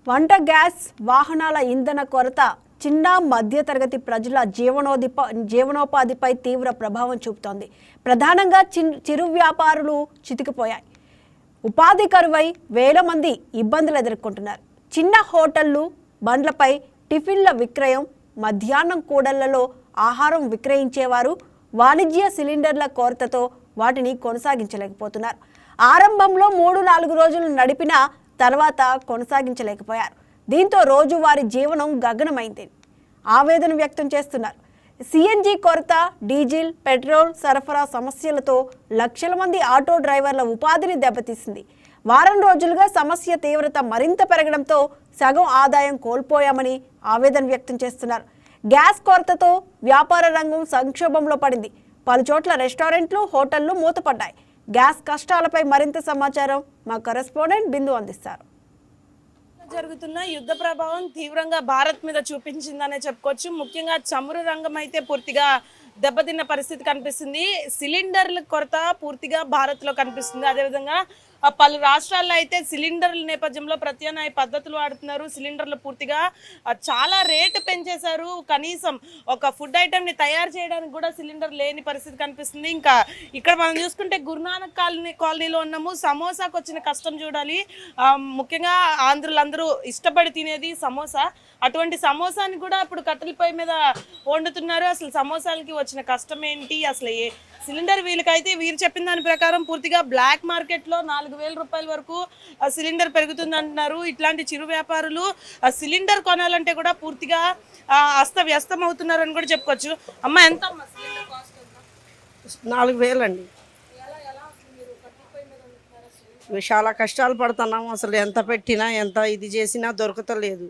వంట గ్యాస్ వాహనాల ఇంధన కొరత చిన్న మధ్యతరగతి ప్రజల జీవనోపాధిపై తీవ్ర ప్రభావం చూపుతోంది. ప్రధానంగా చిరు వ్యాపారులు చితికిపోయాయి. ఉపాధి కరువై వేల మంది ఇబ్బందులు ఎదుర్కొంటున్నారు. చిన్న హోటళ్లు, బండ్లపై టిఫిన్ల విక్రయం, మధ్యాహ్నం కూడళ్లలో ఆహారం విక్రయించేవారు వాణిజ్య సిలిండర్ల కొరతతో వాటిని కొనసాగించలేకపోతున్నారు. ఆరంభంలో 3-4 రోజులు నడిపినా తర్వాత కొనసాగించలేకపోయారు. దీంతో రోజువారీ జీవనం గగనమైంది. ఆవేదన వ్యక్తం చేస్తున్నారు. సిఎన్జి కొరత, డీజిల్, పెట్రోల్ సరఫరా సమస్యలతో లక్షల మంది ఆటో డ్రైవర్ల ఉపాధిని దెబ్బతీసింది. వారం రోజులుగా సమస్య తీవ్రత మరింత పెరగడంతో సగం ఆదాయం కోల్పోయామని ఆవేదన వ్యక్తం చేస్తున్నారు. గ్యాస్ కొరతతో వ్యాపార రంగం సంక్షోభంలో పడింది. పలుచోట్ల రెస్టారెంట్లు, హోటళ్లు మూతపడ్డాయి. గ్యాస్ కష్టాలపై మరింత సమాచారం మా కరెస్పాండెంట్ బిందు అందిస్తారు. జరుగుతున్న యుద్ధ ప్రభావం తీవ్రంగా భారత్ మీద చూపించిందనే చెప్పుకోవచ్చు. ముఖ్యంగా చమురు రంగం అయితే పూర్తిగా దెబ్బతిన్న పరిస్థితి కనిపిస్తుంది. సిలిండర్ల కొరత పూర్తిగా భారత్లో కనిపిస్తుంది. అదేవిధంగా పలు రాష్ట్రాల్లో అయితే సిలిండర్ల నేపథ్యంలో ప్రత్యామ్నాయ పద్ధతులు వాడుతున్నారు. సిలిండర్లు పూర్తిగా చాలా రేటు పెంచేశారు. కనీసం ఒక ఫుడ్ ఐటెంని తయారు చేయడానికి కూడా సిలిండర్ లేని పరిస్థితి కనిపిస్తుంది. ఇంకా ఇక్కడ మనం చూసుకుంటే గురునానక్ కాలనీలో ఉన్నాము. సమోసాకు వచ్చిన కష్టం చూడాలి. ముఖ్యంగా ఆంధ్రులందరూ ఇష్టపడి తినేది సమోసా. అటువంటి సమోసాని కూడా ఇప్పుడు కట్టెల పొయ్యి మీద వండుతున్నారు. అసలు సమోసాలకి వచ్చిన కష్టం ఏంటి, అసలు సిలిండర్ వీళ్ళకైతే వీరు చెప్పిన దాని ప్రకారం పూర్తిగా బ్లాక్ మార్కెట్లో 4,000 రూపాయల వరకు సిలిండర్ పెరుగుతుంది అంటున్నారు. ఇట్లాంటి చిరు వ్యాపారులు సిలిండర్ కొనాలంటే కూడా పూర్తిగా అస్తవ్యస్తం అవుతున్నారు అని కూడా చెప్పుకోవచ్చు. అమ్మ, ఎంత అమ్మా సిలిండర్ కాస్ట్? 4,000 అండి. చాలా కష్టాలు పడుతున్నాము. అసలు ఎంత పెట్టినా ఎంత ఇది చేసినా దొరకతలేదు.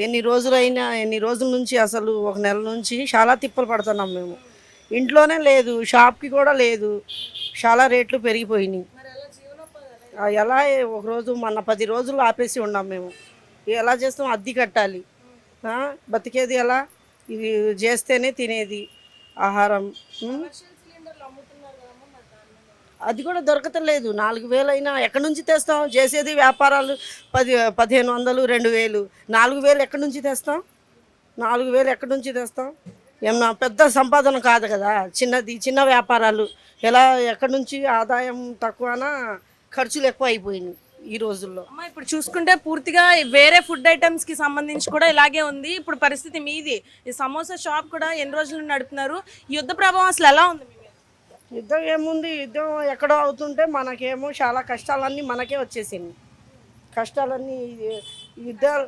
ఎన్ని రోజుల నుంచి అసలు 1 నెల నుంచి చాలా తిప్పలు పడుతున్నాం మేము. ఇంట్లోనే లేదు, షాప్కి కూడా లేదు. చాలా రేట్లు పెరిగిపోయినాయి. ఎలా ఒకరోజు మొన్న 10 రోజులు ఆపేసి ఉన్నాం మేము. ఎలా చేస్తాం? అద్దె కట్టాలి, బతికేది ఎలా? ఇవి చేస్తేనే తినేది ఆహారం. అది కూడా దొరకతలేదు. 4,000 అయినా ఎక్కడి నుంచి తెస్తాం? చేసేది వ్యాపారాలు 1,500, 2,000. 4,000 ఎక్కడి నుంచి తెస్తాం? 4,000 ఎక్కడి నుంచి తెస్తాం? ఏమన్నా పెద్ద సంపాదన కాదు కదా, చిన్న వ్యాపారాలు. ఎక్కడి నుంచి ఆదాయం తక్కువనా, ఖర్చులు ఎక్కువ అయిపోయినాయి ఈ రోజుల్లో. అమ్మ, ఇప్పుడు చూసుకుంటే పూర్తిగా వేరే ఫుడ్ ఐటమ్స్ కి సంబంధించి కూడా ఇలాగే ఉంది. ఇప్పుడు పరిస్థితి మీది. ఈ సమోసా షాప్ కూడా ఎన్ని రోజులు నడుపుతున్నారు? ఈ యుద్ధ ప్రభావం అసలు ఎలా ఉంది? యుద్ధం ఏముంది? యుద్ధం ఎక్కడో అవుతుంటే మనకేమో చాలా కష్టాలన్నీ మనకే వచ్చేసింది. కష్టాలన్నీ యుద్ధాలు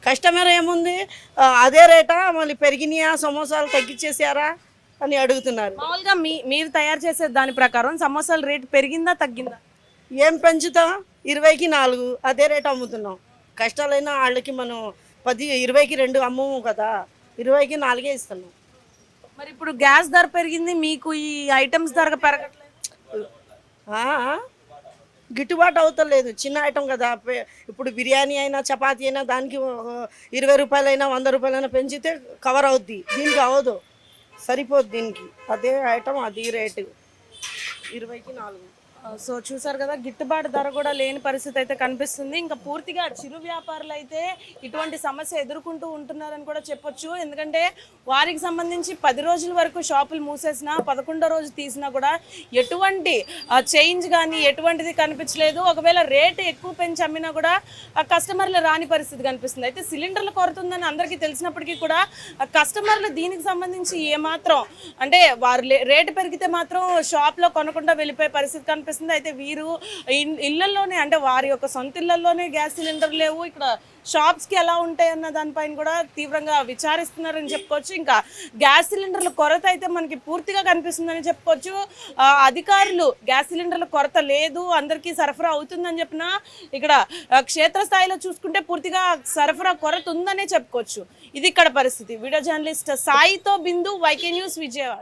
కష్టమేర ఏముంది? అదే రేటా మళ్ళీ పెరిగినాయా? సమోసాలు తగ్గించేసారా అని అడుగుతున్నారు. మామూలుగా మీరు తయారు చేసే దాని ప్రకారం సమోసాల రేటు పెరిగిందా తగ్గిందా? ఏం పెంచుతాం? 20కి 4 అదే రేటు అమ్ముతున్నాం. కష్టాలైనా వాళ్ళకి మనం 20కి 2 అమ్మము కదా, 20కి 4 ఇస్తున్నాం. మరి ఇప్పుడు గ్యాస్ ధర పెరిగింది, మీకు ఈ ఐటమ్స్ ధర పెరగట్లేదు. గిట్టుబాటు అవుతలేదు. చిన్న ఐటమ్ కదా. ఇప్పుడు బిర్యానీ అయినా చపాతీ అయినా దానికి 20 రూపాయలైనా 100 రూపాయలైనా పెంచితే కవర్ అవుద్ది. దీనికి అవ్వదు, సరిపోద్ది. దీనికి అదే ఐటమ్ అది రేటు 20కి 4. సో చూసారు కదా, గిట్టుబాటు ధర కూడా లేని పరిస్థితి అయితే కనిపిస్తుంది. ఇంకా పూర్తిగా చిరు వ్యాపారులు అయితే ఇటువంటి సమస్య ఎదుర్కొంటూ ఉంటున్నారని కూడా చెప్పొచ్చు. ఎందుకంటే వారికి సంబంధించి 10 రోజుల వరకు షాపులు మూసేసినా 11వ రోజు తీసినా కూడా ఎటువంటి చేంజ్ కానీ ఎటువంటిది కనిపించలేదు. ఒకవేళ రేటు ఎక్కువ పెంచి అమ్మినా కూడా కస్టమర్లు రాని పరిస్థితి కనిపిస్తుంది. అయితే సిలిండర్లు కొరతుందని అందరికీ తెలిసినప్పటికీ కూడా కస్టమర్లు దీనికి సంబంధించి ఏమాత్రం అంటే వారు రేటు పెరిగితే మాత్రం షాప్లో కొనకుండా వెళ్ళిపోయే పరిస్థితి కనిపిస్తుంది. అయితే వీరు ఇళ్లలోనే అంటే వారి యొక్క సొంత ఇళ్లలోనే గ్యాస్ సిలిండర్ లేవు, ఇక్కడ షాప్స్కి ఎలా ఉంటాయి అన్న దానిపైన కూడా తీవ్రంగా విచారిస్తున్నారని చెప్పుకోవచ్చు. ఇంకా గ్యాస్ సిలిండర్ల కొరత అయితే మనకి పూర్తిగా కనిపిస్తుందని చెప్పుకోవచ్చు. అధికారులు గ్యాస్ సిలిండర్ల కొరత లేదు, అందరికీ సరఫరా అవుతుందని చెప్పినా ఇక్కడ క్షేత్రస్థాయిలో చూసుకుంటే పూర్తిగా సరఫరా కొరత ఉందనే చెప్పుకోవచ్చు. ఇది ఇక్కడ పరిస్థితి. వీడియో జర్నలిస్ట్ సాయితో బిందు, వైకే న్యూస్, విజయవాడ.